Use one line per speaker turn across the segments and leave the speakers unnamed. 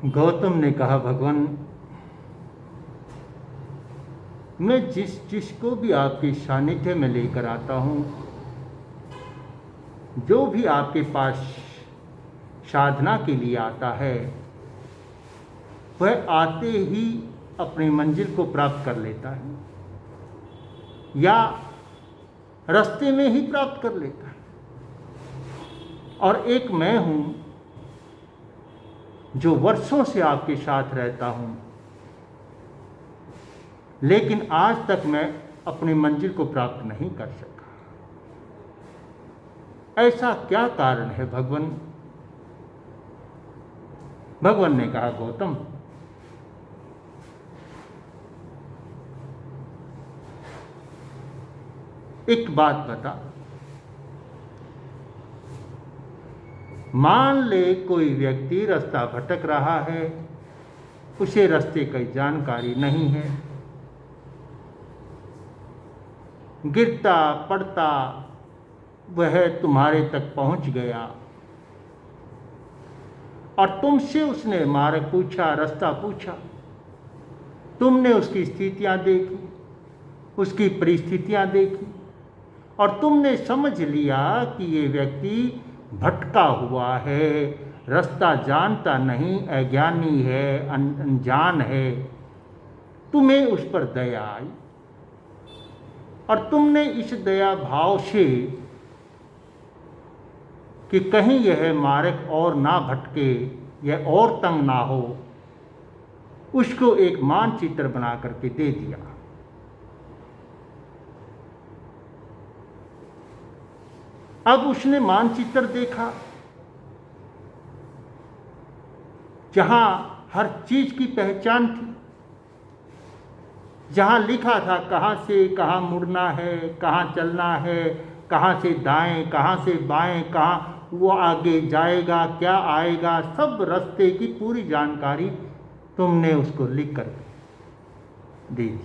गौतम ने कहा, भगवान, मैं जिसको भी आपके सानिध्य में लेकर आता हूँ, जो भी आपके पास साधना के लिए आता है, वह आते ही अपनी मंजिल को प्राप्त कर लेता है या रास्ते में ही प्राप्त कर लेता है। और एक मैं हूँ जो वर्षों से आपके साथ रहता हूँ, लेकिन आज तक मैं अपनी मंजिल को प्राप्त नहीं कर सका। ऐसा क्या कारण है भगवान? भगवान ने कहा, गौतम, एक बात बता। मान ले कोई व्यक्ति रास्ता भटक रहा है, उसे रास्ते की जानकारी नहीं है, गिरता पड़ता वह तुम्हारे तक पहुंच गया और तुमसे उसने मार्ग पूछा, रास्ता पूछा। तुमने उसकी स्थितियां देखी, उसकी परिस्थितियां देखी और तुमने समझ लिया कि ये व्यक्ति भटका हुआ है, रास्ता जानता नहीं, अज्ञानी है, अनजान है। तुम्हें उस पर दया आई और तुमने इस दया भाव से कि कहीं यह मार्ग और ना भटके, यह और तंग ना हो, उसको एक मानचित्र बना करके दे दिया। अब उसने मानचित्र देखा जहां हर चीज की पहचान थी, जहां लिखा था कहां से कहां मुड़ना है, कहां चलना है, कहां से दाएं, कहां से बाएं, कहां वो आगे जाएगा, क्या आएगा, सब रास्ते की पूरी जानकारी तुमने उसको लिख कर दे दी।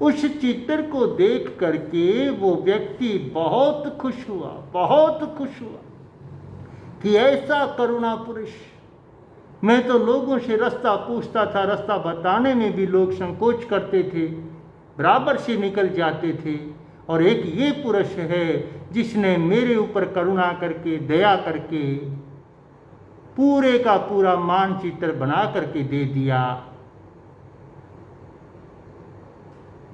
उस चित्र को देख करके वो व्यक्ति बहुत खुश हुआ, बहुत खुश हुआ कि ऐसा करुणा पुरुष। मैं तो लोगों से रास्ता पूछता था, रास्ता बताने में भी लोग संकोच करते थे, बराबर से निकल जाते थे, और एक ये पुरुष है जिसने मेरे ऊपर करुणा करके, दया करके पूरे का पूरा मानचित्र बना करके दे दिया।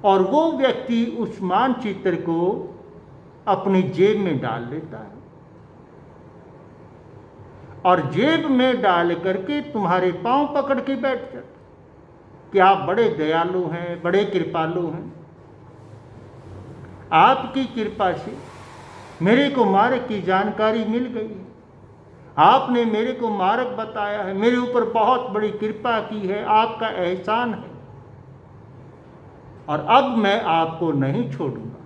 और वो व्यक्ति उस मानचित्र को अपनी जेब में डाल लेता है और जेब में डाल करके तुम्हारे पांव पकड़ के बैठ जाता कि आप बड़े दयालु हैं, बड़े कृपालु हैं, आपकी कृपा से मेरे को मार्ग की जानकारी मिल गई है, आपने मेरे को मार्ग बताया है, मेरे ऊपर बहुत बड़ी कृपा की है, आपका एहसान है, और अब मैं आपको नहीं छोड़ूंगा,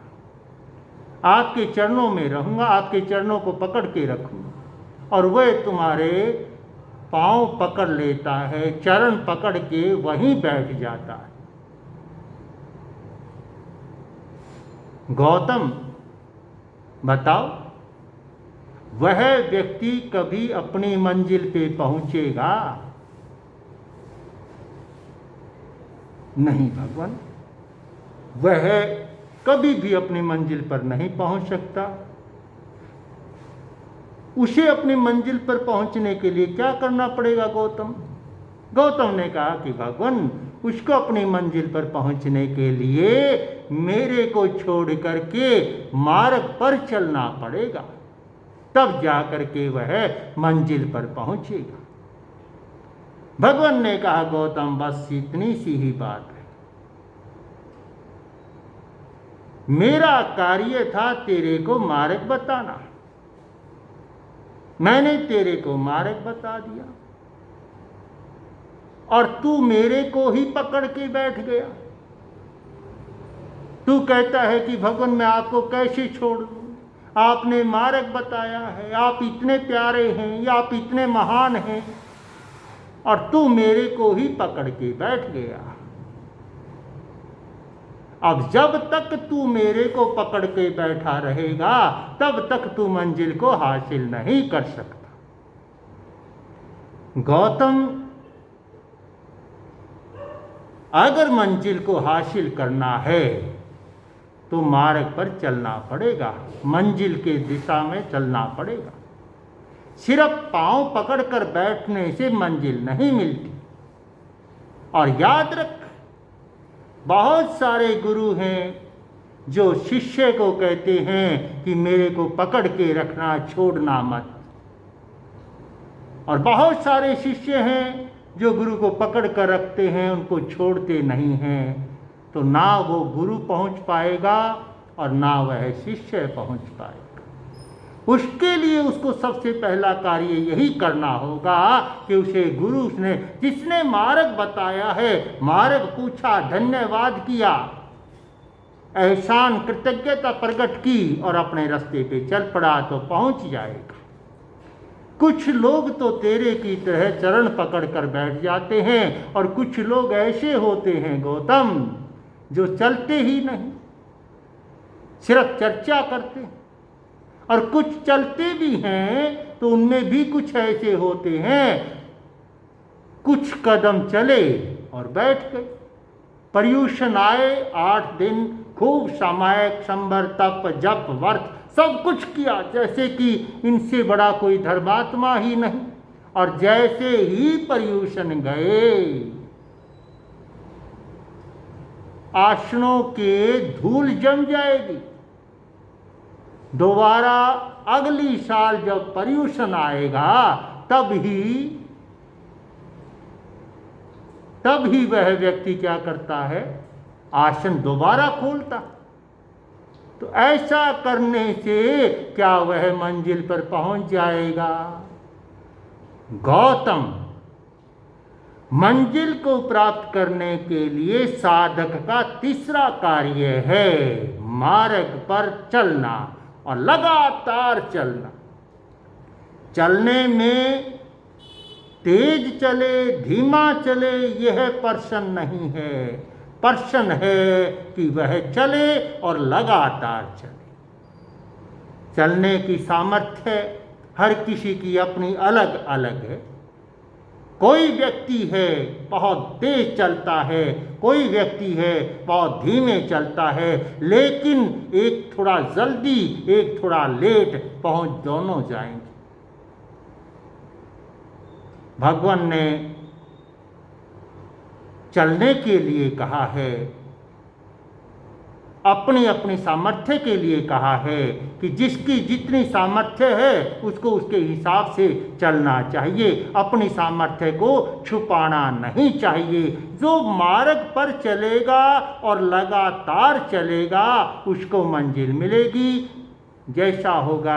आपके चरणों में रहूंगा, आपके चरणों को पकड़ के रखूंगा। और वह तुम्हारे पांव पकड़ लेता है, चरण पकड़ के वहीं बैठ जाता है। गौतम, बताओ, वह व्यक्ति कभी अपनी मंजिल पे पहुंचेगा? नहीं भगवान, वह कभी भी अपनी मंजिल पर नहीं पहुंच सकता। उसे अपनी मंजिल पर पहुंचने के लिए क्या करना पड़ेगा गौतम? गौतम ने कहा कि भगवान, उसको अपनी मंजिल पर पहुंचने के लिए मेरे को छोड़ करके मार्ग पर चलना पड़ेगा, तब जाकर के वह मंजिल पर पहुंचेगा। भगवान ने कहा, गौतम, बस इतनी सी ही बात है। मेरा कार्य था तेरे को मार्ग बताना, मैंने तेरे को मार्ग बता दिया और तू मेरे को ही पकड़ के बैठ गया। तू कहता है कि भगवान, मैं आपको कैसे छोड़ दूं, आपने मार्ग बताया है, आप इतने प्यारे हैं या आप इतने महान हैं, और तू मेरे को ही पकड़ के बैठ गया। अब जब तक तू मेरे को पकड़ के बैठा रहेगा, तब तक तू मंजिल को हासिल नहीं कर सकता। गौतम, अगर मंजिल को हासिल करना है तो मार्ग पर चलना पड़ेगा, मंजिल के दिशा में चलना पड़ेगा। सिर्फ पांव पकड़कर बैठने से मंजिल नहीं मिलती। और याद रख, बहुत सारे गुरु हैं जो शिष्य को कहते हैं कि मेरे को पकड़ के रखना, छोड़ना मत। और बहुत सारे शिष्य हैं जो गुरु को पकड़ कर रखते हैं, उनको छोड़ते नहीं हैं। तो ना वो गुरु पहुंच पाएगा और ना वह शिष्य पहुंच पाएगा। उसके लिए उसको सबसे पहला कार्य यही करना होगा कि उसे गुरु ने जिसने मार्ग बताया है, मार्ग पूछा, धन्यवाद किया, एहसान कृतज्ञता प्रकट की और अपने रास्ते पे चल पड़ा तो पहुंच जाएगा। कुछ लोग तो तेरे की तरह चरण पकड़ कर बैठ जाते हैं और कुछ लोग ऐसे होते हैं गौतम जो चलते ही नहीं, सिर्फ चर्चा करते हैं। और कुछ चलते भी हैं तो उनमें भी कुछ ऐसे होते हैं, कुछ कदम चले और बैठ गए। पर्यूषण आए, 8 दिन खूब सामायिक संबर तप जप व्रत सब कुछ किया, जैसे कि इनसे बड़ा कोई धर्मात्मा ही नहीं। और जैसे ही पर्यूषण गए, आसनों के धूल जम जाएगी। दोबारा अगली साल जब पर्यूषण आएगा तब ही वह व्यक्ति क्या करता है, आसन दोबारा खोलता। तो ऐसा करने से क्या वह मंजिल पर पहुंच जाएगा? गौतम, मंजिल को प्राप्त करने के लिए साधक का तीसरा कार्य है मार्ग पर चलना और लगातार चलना। चलने में तेज चले, धीमा चले, यह प्रश्न नहीं है। प्रश्न है कि वह चले और लगातार चले। चलने की सामर्थ्य हर किसी की अपनी अलग अलग है। कोई व्यक्ति है बहुत तेज चलता है, कोई व्यक्ति है बहुत धीमे चलता है, लेकिन एक थोड़ा जल्दी, एक थोड़ा लेट पहुंच दोनों जाएंगे। भगवान ने चलने के लिए कहा है, अपनी अपनी सामर्थ्य के लिए कहा है कि जिसकी जितनी सामर्थ्य है उसको उसके हिसाब से चलना चाहिए, अपनी सामर्थ्य को छुपाना नहीं चाहिए। जो मार्ग पर चलेगा और लगातार चलेगा उसको मंजिल मिलेगी। जैसा होगा